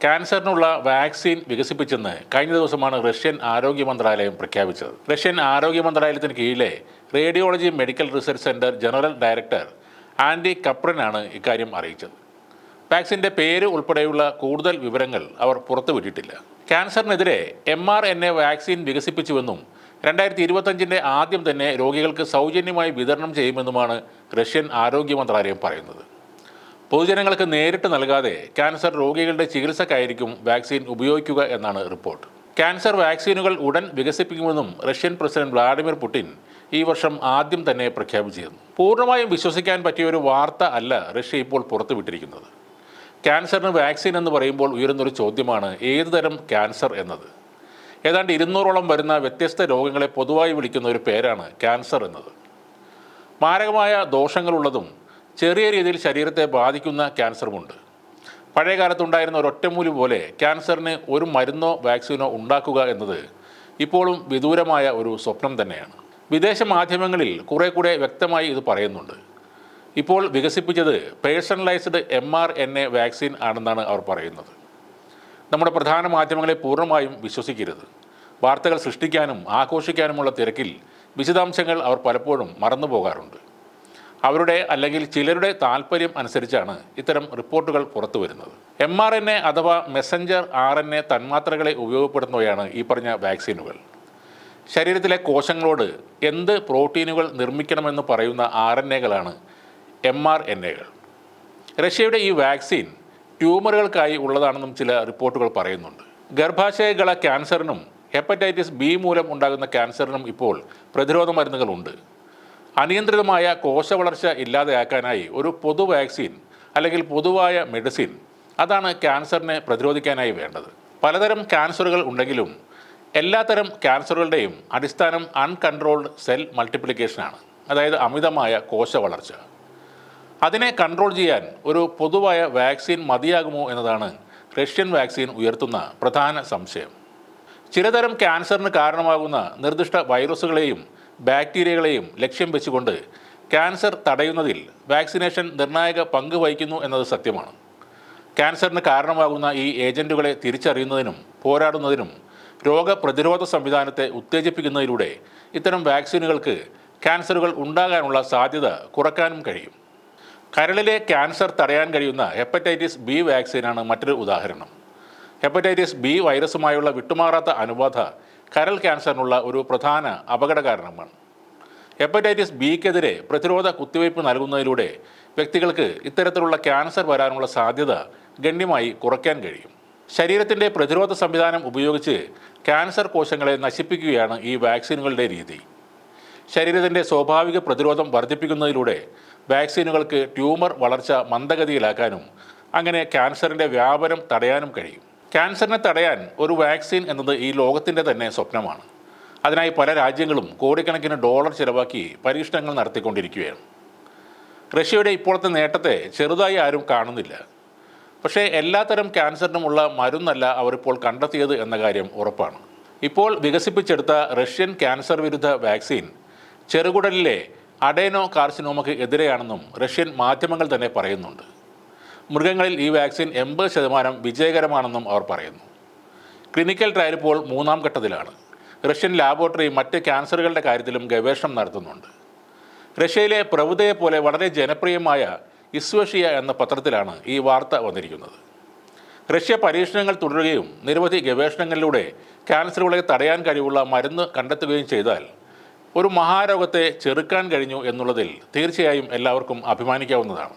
ക്യാൻസറിനുള്ള vaccine വികസിപ്പിച്ചെന്ന് കഴിഞ്ഞ ദിവസമാണ് Russian ആരോഗ്യ മന്ത്രാലയം പ്രഖ്യാപിച്ചത്. റഷ്യൻ ആരോഗ്യ മന്ത്രാലയത്തിന് കീഴിലെ radiology medical research centre general director Andrey കപ്രനാണ് ഇക്കാര്യം അറിയിച്ചത്. വാക്സിൻ്റെ പേര് ഉൾപ്പെടെയുള്ള കൂടുതൽ വിവരങ്ങൾ അവർ പുറത്തുവിട്ടിട്ടില്ല. ക്യാൻസറിനെതിരെ mRNA വാക്സിൻ വികസിപ്പിച്ചുവെന്നും 2025 ആദ്യം തന്നെ രോഗികൾക്ക് സൗജന്യമായി വിതരണം ചെയ്യുമെന്നുമാണ് റഷ്യൻ ആരോഗ്യ മന്ത്രാലയം പറയുന്നത്. പൊതുജനങ്ങൾക്ക് നേരിട്ട് നൽകാതെ ക്യാൻസർ രോഗികളുടെ ചികിത്സക്കായിരിക്കും വാക്സിൻ ഉപയോഗിക്കുക എന്നാണ് റിപ്പോർട്ട്. ക്യാൻസർ വാക്സിനുകൾ ഉടൻ വികസിപ്പിക്കുമെന്നും റഷ്യൻ പ്രസിഡന്റ് വ്ളാഡിമിർ പുടിൻ ഈ വർഷം ആദ്യം തന്നെ പ്രഖ്യാപിച്ചിരുന്നു. പൂർണ്ണമായും വിശ്വസിക്കാൻ പറ്റിയ ഒരു വാർത്ത അല്ല റഷ്യ ഇപ്പോൾ പുറത്തുവിട്ടിരിക്കുന്നത്. ക്യാൻസറിന് വാക്സിൻ എന്ന് പറയുമ്പോൾ ഉയരുന്നൊരു ചോദ്യമാണ് ഏതുതരം ക്യാൻസർ എന്നത്. ഏതാണ്ട് 200ഓളം വരുന്ന വ്യത്യസ്ത രോഗങ്ങളെ പൊതുവായി വിളിക്കുന്ന ഒരു പേരാണ് ക്യാൻസർ എന്നത്. മാരകമായ ദോഷങ്ങളുള്ളതും ചെറിയ രീതിയിൽ ശരീരത്തെ ബാധിക്കുന്ന ക്യാൻസറുമുണ്ട്. പഴയ കാലത്തുണ്ടായിരുന്ന ഒരൊറ്റമൂലി പോലെ ക്യാൻസറിന് ഒരു മരുന്നോ വാക്സിനോ ഉണ്ടാക്കുക എന്നത് ഇപ്പോഴും വിദൂരമായ ഒരു സ്വപ്നം തന്നെയാണ്. വിദേശ മാധ്യമങ്ങളിൽ കുറെ കൂടെ വ്യക്തമായി ഇത് പറയുന്നുണ്ട്. ഇപ്പോൾ വികസിപ്പിച്ചത് പേഴ്സണലൈസ്ഡ് mRNA വാക്സിൻ ആണെന്നാണ് അവർ പറയുന്നത്. നമ്മുടെ പ്രധാന മാധ്യമങ്ങളെ പൂർണ്ണമായും വിശ്വസിക്കരുത്. വാർത്തകൾ സൃഷ്ടിക്കാനും ആഘോഷിക്കാനുമുള്ള തിരക്കിൽ വിശദാംശങ്ങൾ അവർ പലപ്പോഴും മറന്നു പോകാറുണ്ട്. അവരുടെ അല്ലെങ്കിൽ ചിലരുടെ താല്പര്യം അനുസരിച്ചാണ് ഇത്തരം റിപ്പോർട്ടുകൾ പുറത്തു വരുന്നത്. mRNA അഥവാ മെസഞ്ചർ RNA തന്മാത്രകളെ ഉപയോഗപ്പെടുത്തുന്നവയാണ് ഈ പറഞ്ഞ വാക്സിനുകൾ. ശരീരത്തിലെ കോശങ്ങളോട് എന്ത് പ്രോട്ടീനുകൾ നിർമ്മിക്കണമെന്ന് പറയുന്ന RNAകളാണ് mRNAകൾ. റഷ്യയുടെ ഈ വാക്സിൻ ട്യൂമറുകൾക്കായി ഉള്ളതാണെന്നും ചില റിപ്പോർട്ടുകൾ പറയുന്നുണ്ട്. ഗർഭാശയകള ക്യാൻസറിനും ഹെപ്പറ്റൈറ്റിസ് B മൂലം ഉണ്ടാകുന്ന ക്യാൻസറിനും ഇപ്പോൾ പ്രതിരോധ മരുന്നുകളുണ്ട്. അനിയന്ത്രിതമായ കോശവളർച്ച ഇല്ലാതെയാക്കാനായി ഒരു പൊതു വാക്സിൻ അല്ലെങ്കിൽ പൊതുവായ മെഡിസിൻ, അതാണ് ക്യാൻസറിനെ പ്രതിരോധിക്കാനായി വേണ്ടത്. പലതരം ക്യാൻസറുകൾ ഉണ്ടെങ്കിലും എല്ലാത്തരം ക്യാൻസറുകളുടെയും അടിസ്ഥാനം അൺകൺട്രോൾഡ് സെൽ മൾട്ടിപ്ലിക്കേഷനാണ്, അതായത് അമിതമായ കോശവളർച്ച. അതിനെ കൺട്രോൾ ചെയ്യാൻ ഒരു പൊതുവായ വാക്സിൻ മതിയാകുമോ എന്നതാണ് റഷ്യൻ വാക്സിൻ ഉയർത്തുന്ന പ്രധാന സംശയം. ചിലതരം ക്യാൻസറിന് കാരണമാകുന്ന നിർദ്ദിഷ്ട വൈറസുകളെയും ബാക്ടീരിയകളെയും ലക്ഷ്യം വെച്ചുകൊണ്ട് ക്യാൻസർ തടയുന്നതിൽ വാക്സിനേഷൻ നിർണായക പങ്ക് വഹിക്കുന്നു എന്നത് സത്യമാണ്. ക്യാൻസറിന് കാരണമാകുന്ന ഈ ഏജൻറ്റുകളെ തിരിച്ചറിയുന്നതിനും പോരാടുന്നതിനും രോഗപ്രതിരോധ സംവിധാനത്തെ ഉത്തേജിപ്പിക്കുന്നതിലൂടെ ഇത്തരം വാക്സിനുകൾക്ക് ക്യാൻസറുകൾ ഉണ്ടാകാനുള്ള സാധ്യത കുറയ്ക്കാനും കഴിയും. കരളിലെ ക്യാൻസർ തടയാൻ കഴിയുന്ന ഹെപ്പറ്റൈറ്റിസ് B വാക്സിനാണ് മറ്റൊരു ഉദാഹരണം. ഹെപ്പറ്റൈറ്റിസ് B വൈറസുമായുള്ള വിട്ടുമാറാത്ത അണുബാധ കരൾ ക്യാൻസറിനുള്ള ഒരു പ്രധാന അപകട കാരണമാണ്. ഹെപ്പറ്റൈറ്റിസ് Bക്കെതിരെ പ്രതിരോധ കുത്തിവയ്പ് നൽകുന്നതിലൂടെ വ്യക്തികൾക്ക് ഇത്തരത്തിലുള്ള ക്യാൻസർ വരാനുള്ള സാധ്യത ഗണ്യമായി കുറയ്ക്കാൻ കഴിയും. ശരീരത്തിൻ്റെ പ്രതിരോധ സംവിധാനം ഉപയോഗിച്ച് ക്യാൻസർ കോശങ്ങളെ നശിപ്പിക്കുകയാണ് ഈ വാക്സിനുകളുടെ രീതി. ശരീരത്തിൻ്റെ സ്വാഭാവിക പ്രതിരോധം വർദ്ധിപ്പിക്കുന്നതിലൂടെ വാക്സിനുകൾക്ക് ട്യൂമർ വളർച്ച മന്ദഗതിയിലാക്കാനും അങ്ങനെ ക്യാൻസറിൻ്റെ വ്യാപനം തടയാനും കഴിയും. ക്യാൻസറിനെ തടയാൻ ഒരു വാക്സിൻ എന്നത് ഈ ലോകത്തിൻ്റെ തന്നെ സ്വപ്നമാണ്. അതിനായി പല രാജ്യങ്ങളും കോടിക്കണക്കിന് ഡോളർ ചിലവാക്കി പരീക്ഷണങ്ങൾ നടത്തിക്കൊണ്ടിരിക്കുകയാണ്. റഷ്യയുടെ ഇപ്പോഴത്തെ നേട്ടത്തെ ചെറുതായി ആരും കാണുന്നില്ല. പക്ഷേ എല്ലാത്തരം ക്യാൻസറിനുമുള്ള മരുന്നല്ല അവരിപ്പോൾ കണ്ടെത്തിയത് എന്ന കാര്യം ഉറപ്പാണ്. ഇപ്പോൾ വികസിപ്പിച്ചെടുത്ത റഷ്യൻ ക്യാൻസർ വിരുദ്ധ വാക്സിൻ ചെറുകുടലിലെ അഡേനോ കാർസിനോമയ്ക്ക് എതിരെയാണെന്നും റഷ്യൻ മാധ്യമങ്ങൾ തന്നെ പറയുന്നുണ്ട്. മൃഗങ്ങളിൽ ഈ വാക്സിൻ 80% വിജയകരമാണെന്നും അവർ പറയുന്നു. ക്ലിനിക്കൽ ട്രയൽ ഇപ്പോൾ 3ാം ഘട്ടത്തിലാണ്. റഷ്യൻ ലാബോറട്ടറി മറ്റ് ക്യാൻസറുകളുടെ കാര്യത്തിലും ഗവേഷണം നടത്തുന്നുണ്ട്. റഷ്യയിലെ പ്രവുതയെ പോലെ വളരെ ജനപ്രിയമായ ഇസ്വേഷിയ എന്ന പത്രത്തിലാണ് ഈ വാർത്ത വന്നിരിക്കുന്നത്. റഷ്യ പരീക്ഷണങ്ങൾ തുടരുകയും നിരവധി ഗവേഷണങ്ങളിലൂടെ ക്യാൻസറുകളെ തടയാൻ കഴിവുള്ള മരുന്ന് കണ്ടെത്തുകയും ചെയ്താൽ ഒരു മഹാരോഗത്തെ ചെറുക്കാൻ കഴിഞ്ഞു എന്നുള്ളതിൽ തീർച്ചയായും എല്ലാവർക്കും അഭിമാനിക്കാവുന്നതാണ്.